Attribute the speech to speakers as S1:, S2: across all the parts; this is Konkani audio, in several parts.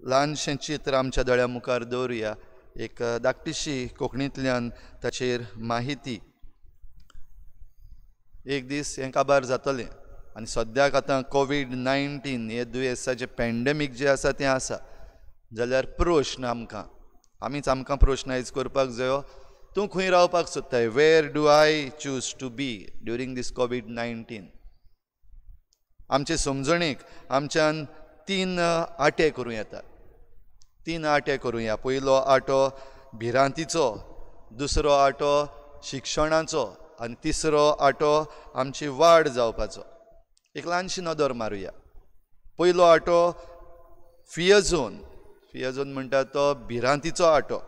S1: ल्हानशें चित्र आमच्या दोळ्या मुखार दवरुया. एक धाकटीशी कोंकणींतल्यान ताचेर माहिती. एक दीस हें काबार जातलें आनी सद्याक आतां कोवीड-19 हे दुयेंसाचें पॅन्डेमीक जें आसा तें आसा. जाल्यार प्रश्न आमकां प्रश्न आयज करपाक जायो. तूं खंय रावपाक सोदताय? Where do I choose to be during this कोवीड-19? आमचे समजणेक आमच्यान 3 आटे करूं येता. 3 आटे करूया. पयलो आटो भिरांतीचो, दुसरो आटो शिक्षणाचो आनी तिसरो आटो आमची वाड जावपाचो. एक ल्हानशी नदर मारुया. पयलो auto fear zone. Fear zone म्हणटा तो भिरांतीचो आटो.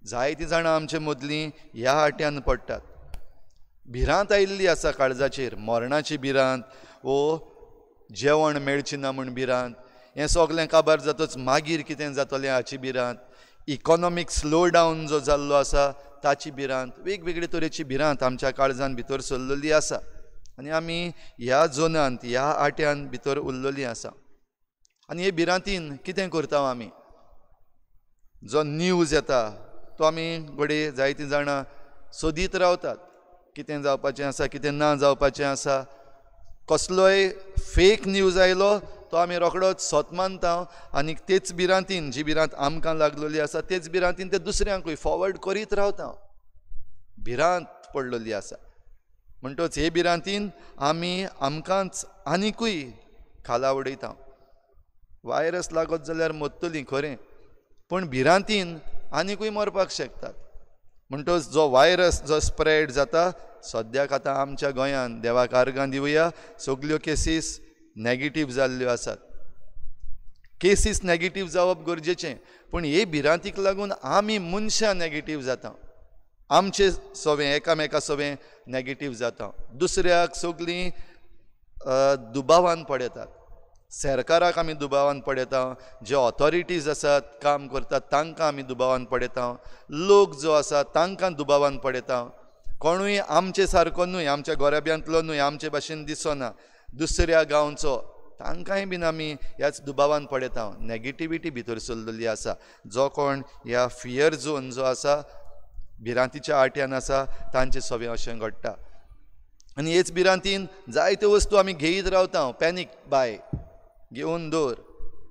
S1: जायतीं जाणां आमचे मदलीं ह्या आट्यान पडटात. भिरांत आयिल्ली आसा काळजाचेर. मरणाची भिरांत, वो जेवण मेळचें ना म्हूण भिरांत. हें सगळें काबार जातच मागीर कितें जातलें हाची भिरांत. इकॉनॉमीक स्लो डावन जो जाल्लो आसा ताची भिरांत. वेगवेगळे तरेची भिरांत आमच्या काळजान भितर सरलेली आसा आनी आमी ह्या झोनांत, ह्या आट्यान भितर उरलेलीं आसा. आनी हे भिरांतीन कितें करता आमी? जो न्यूज येता तो आमी घडये जायतीं जाणां सोदीत रावतात. कितें जावपाचें आसा, कितें ना जावपाचें आसा. कसलोय फेक न्यूज आयलो तो आमी रोखडोच सोत मानता आनी तेच भिरांतीन, जी भिरांत आमकां लागलेली आसा तेच भिरांतीन ते दुसऱ्यांकूय फॉरवर्ड करीत रावता. भिरांत पडलेली आसा. म्हणटच हे भिरांतीन आमी आमकांच आनिकूय खाला उडयता. वायरस लागत जाल्यार मरतलीं खरें, पूण भिरांतीन आनिकूय मरपाक शकतात. म्हणटच जो वायरस जो स्प्रेड जाता, सद्याक आतां आमच्या गोंयांत देवाक आर्गां दिवया, सगल्यो केसीस नॅगेटीव जाल्ल्यो आसात. केसीस नॅगेटीव जावप गरजेचें, पूण हे भिरांतीक लागून आमी मनशां नॅगेटीव जाता. आमचें सवें एकामेका सवें नॅगेटीव जाता. दुसऱ्याक सगलीं दुबावान पडयतात. सरकाराक आमी दुबावान पडयता. जे ऑथॉरिटीज आसात, काम करतात, तांकां आमी दुबावान पडयता. लोक जो आसा तांकां दुबावान पडयता. कोणूय आमचे सारको न्हय, आमच्या गोरेब्यांतलो न्हय, आमचे भाशेन दिसना, दुसऱ्या गांवचो, तांकांय बीन आमी ह्याच दुबावान पडयता. नॅगेटिविटी भितर सरलेली आसा. जो कोण ह्या फियर झोन जो आसा, भिरांतीच्या आट्यान आसा, तांचे सवें अशें घडटा. आनी हेच भिरांतीन जायत्यो वस्तू आमी घेयत रावता. पॅनीक बाय घेवन दवर.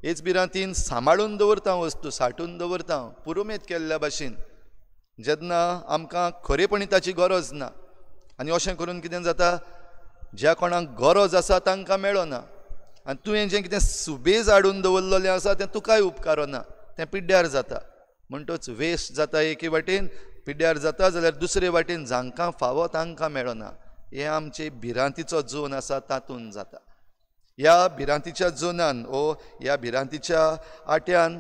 S1: हेच भिरांतीन सांबाळून दवरता वस्तू, सांठून दवरता पुरुमेत केल्ल्या भाशेन, जेन्ना आमकां खरेपणी ताची गरज ना. आनी अशें करून कितें जाता, ज्या कोणाक गरज आसा तांकां मेळना. आनी तुवें जें कितें सुबेज हाडून दवरलेलें आसा तें तुकाय उपकारना, तें पिड्ड्यार जाता. म्हणटच वेस्ट जाता एके वाटेन, पिड्ड्यार जाता जाल्यार दुसरे वाटेन जांकां फावो तांकां मेळना. हें आमचे भिरांतीचो झोन आसा तातूंत जाता. ह्या भिरांतीच्या झोनान ह्या भिरांतीच्या आट्यान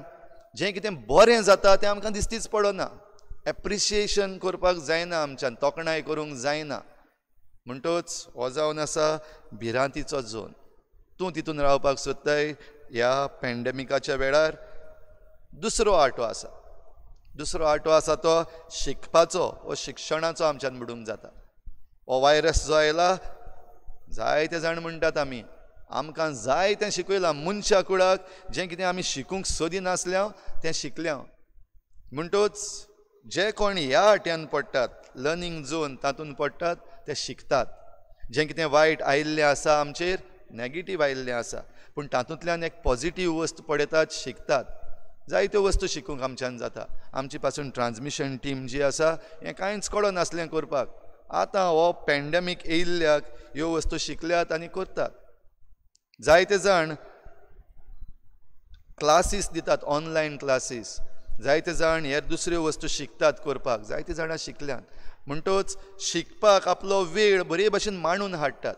S1: जें कितें बरें जाता तें आमकां दिसतीच पडना. एप्रिशिएशन करपाक जायना, आमच्यान तोखणाय करूंक जायना. म्हणटच हो जावन आसा भिरांतीचो झोन. तूं तितून रावपाक सोदताय ह्या पॅन्डेमिकाच्या वेळार. दुसरो आटो आसा. दुसरो आटो आसा तो शिकपाचो वो शिक्षणाचो आमच्यान बुडूंक जाता. हो वायरस जो आयला, जायते जाण म्हणटात आमकां जाय तें शिकयलां. मनशा कुळाक जें कितें आमी शिकूंक सोदिनासल्या तें शिकल्या. म्हणटच जे कोण ह्या आट्यान पडटात, लर्निंग झोन तातूंत पडटात, ते शिकतात. जें कितें वायट आयिल्लें आसा आमचेर, नॅगेटीव आयिल्लें आसा, पूण तातूंतल्यान एक पॉजिटीव वस्त पडयतात, शिकतात. जायत्यो वस्तू शिकूंक आमच्यान जाता. आमची पासून ट्रान्समिशन टीम जी आसा, हें कांयच कळनासलें करपाक. आतां हो पॅन्डेमीक येयल्ल्याक ह्यो वस्तू शिकल्यात आनी करतात. जायते जाण क्लासीस दितात, ऑनलायन क्लासीस. जायते जाण हेर दुसऱ्यो वस्तू शिकतात करपाक. जायते जाणां शिकल्यात. म्हणटच शिकपाक आपलो वेळ बरे भशेन मांडून हाडटात.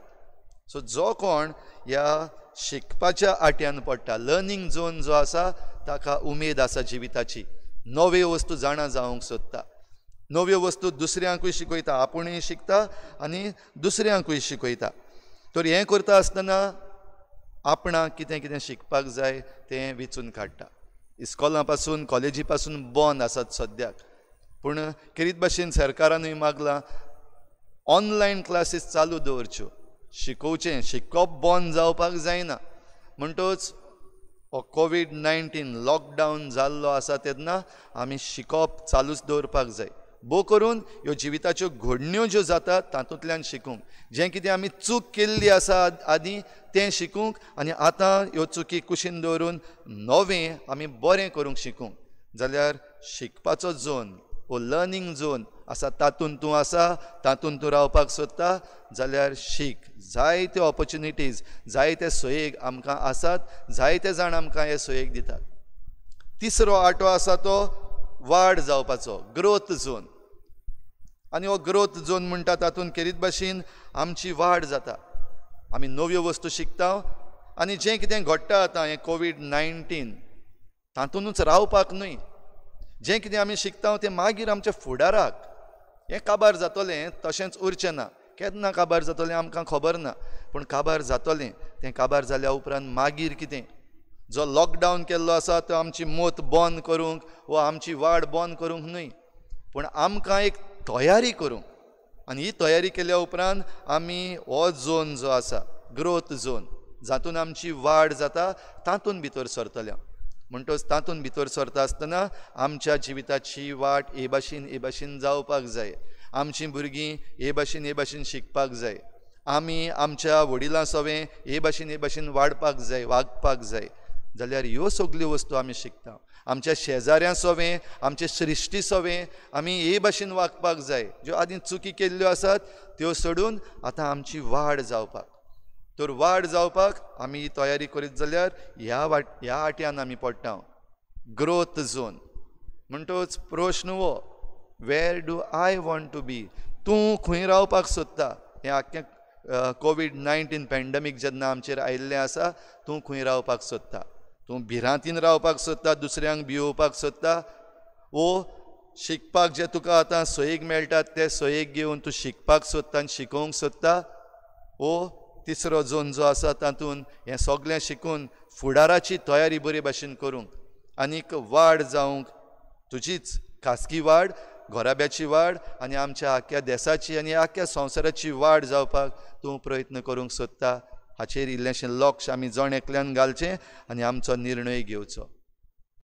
S1: सो जो कोण ह्या शिकपाच्या आट्यान पडटा, लर्निंग झोन जो आसा, ताका उमेद आसा जिविताची. नव्यो वस्तू जाणा जावंक सोदता. नव्यो वस्तू दुसऱ्यांकूय शिकयता, आपुणूय शिकता आनी दुसऱ्यांकूय शिकयता. तर हें करता आसतना आपणाक कितें कितें शिकपाक जाय तें वेंचून काडटा. इस्कॉलां पासून, कॉलेजी पासून बंद आसात सद्याक, पूण किरीत भाशेन सरकारानूय मागलां ऑनलायन क्लासीस चालू दवरच्यो. शिकोवचें, शिकप बंद जावपाक जायना. म्हणटच हो कोविड-19 लॉकडावन जाल्लो आसा तेन्ना आमी शिकप चालूच दवरपाक जाय. भोव करून ह्यो जिविताच्यो घडण्यो ज्यो जातात तातूंतल्यान शिकूंक, जें कितें आमी चूक केल्ली आसा आदीं तें शिकूंक, आनी आतां ह्यो चुकी कुशीन दवरून नवें आमी बरें करूंक शिकूंक. जाल्यार शिकपाचो झोन वो लर्निंग झोन आसा तातूंत तूं आसा, तातूंत तूं रावपाक सोदता जाल्यार शीक. जायत्यो ऑपॉर्च्युनिटीज, जायते सोयेग आमकां आसात, जायते जाण आमकां हे सोयेग दितात. तिसरो आटो आसा तो वाड जावपाचो, ग्रोथ झोन. आनी हो ग्रोथ झोन म्हणटा तातूंत खेरीत भाशेन आमची वाड जाता. आमी नव्यो वस्तू शिकता, आनी जें कितें घडटा आतां हें कोविड-19 तातूंतूच रावपाक न्हय. जें कितें आमी शिकता तें मागीर आमच्या फुडाराक हें काबार जातलें, तशेंच उरचें ना. केन्ना काबार जातलें आमकां खबर ना, पूण काबार जातलें. तें काबार जाल्या उपरांत मागीर कितें? जो लॉकडावन केल्लो आसा तो आमची मोत बंद करूंक वा आमची वाड बंद करूंक न्हय, पूण आमकां एक तयारी करूंक. आनी ही तयारी केल्या उपरांत आमी हो झोन जो आसा ग्रोथ झोन, जातून आमची वाड जाता, तातूंत भितर सरतले. म्हणटच तातूंत भितर सरता आसतना आमच्या जिविताची वाट हे भाशेन जावपाक जाय. आमचीं भुरगीं हे भाशेन शिकपाक जाय. आमी आमच्या वडिलां सवें हे भाशेन वाडपाक जाय, वागपाक जाय. जाल्यार ह्यो सगल्यो वस्तू आमी शिकता. आमच्या शेजाऱ्यां सवें, आमचे सृश्टी सवें आमी हे भाशेन वागपाक जाय. ज्यो आदीं चुकी केल्ल्यो आसात त्यो सोडून आतां आमची वाड जावपाक. तर वाड जावपाक आमी ही तयारी करीत जाल्यार ह्या आटयान आमी पडटा. ग्रोथ झोन म्हणटच प्रश्न हो, where do I want to be? तूं खंय रावपाक सोदता? हें आख्खें कोविड-19 पॅन्डेमीक जेन्ना आमचेर आयिल्लें आसा, तूं खंय रावपाक सोदता? तूं भिरांतीन रावपाक सोदता, दुसऱ्यांक भिवोवपाक सोदता, वो शिकपाक जे तुका आतां सोयेग मेळटात ते सोयेग घेवन तूं शिकपाक सोदता आनी शिकोवंक सोदता? वो तिसरो झोन जो आसा तातूंत हें सगळें शिकून फुडाराची तयारी बरे भाशेन करूंक आनीक वाड जावंक, तुजीच खासगी वाड, घोराब्याची वाड आनी आमच्या आख्ख्या देशाची आनी आख्ख्या संवसाराची वाड जावपाक तूं प्रयत्न करूंक सोदता. हाचेर इल्लेंशें लक्ष आमी जण एकल्यान घालचें आनी आमचो निर्णय घेवचो.